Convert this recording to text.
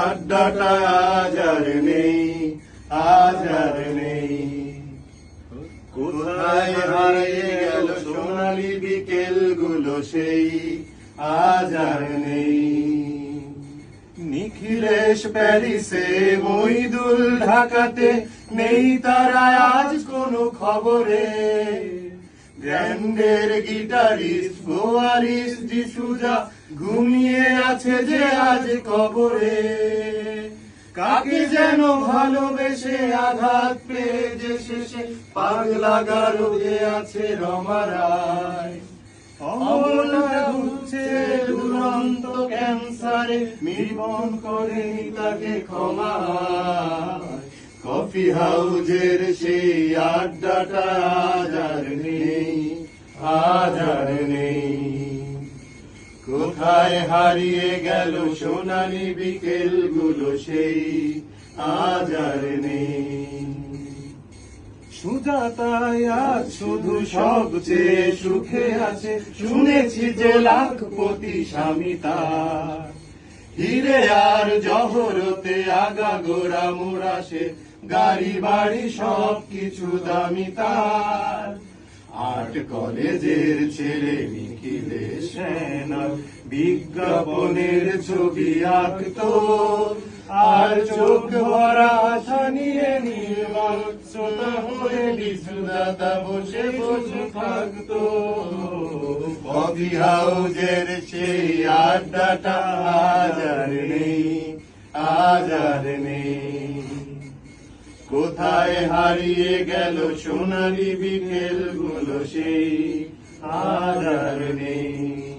আড্ডাটা আজ আর নেই, আজ আর নেই। কোথায় হারিয়ে গেল সোনালি বিকেল গুলো সেই, আজ আর নেই। নিখিলেশ প্যারিসে, মইদুল ঢাকাতে, নেই তারা আজ কোনো খবরে। ব্র্যান্ডের গিটারিস্ট গোয়ারিস ডিসুজা ঘুমিয়ে আছে যে আজ কবরে। কাকে যেন ভালোবেসে আঘাত পেয়ে যে শেষে পাগলা গারদে আছে রমা রায়। অমলা ঘুরছে দুরন্ত ক্যান্সারে, নির্মম করে তাকে ক্ষমা। কফি হাউজের সেই আড্ডাটা আজ আর নেই, আজ আর নেই। কোথায় হারিয়ে গেল সোনালি বিকেল গুলো সেই, আজ আর নেই। সুজাতাই আজ শুধু সবচেয়ে সুখে আছে, শুনেছি যে লাখপতি স্বামী তার। হিরে আর জহরতে আগাগোড়া মোরাসে, গাড়ি বাড়ি সব কিছু দামি তার। আর্ট কলেজের ছেলে নিখিলেশ সেনার বিজ্ঞাপনের ছবি আঁকতো, আর চোখ ভরা আশা নিয়ে নির্মল শ্রোতা হয়ে বিশুদাতা বসে বসে থাকতো। কফি হাউজের সেই আড্ডাটা আজ আর নেই, আজ আর নেই। কোথায় হারিয়ে গেল সোনালি বিকেল গুলো সেই, আজ আর নেই।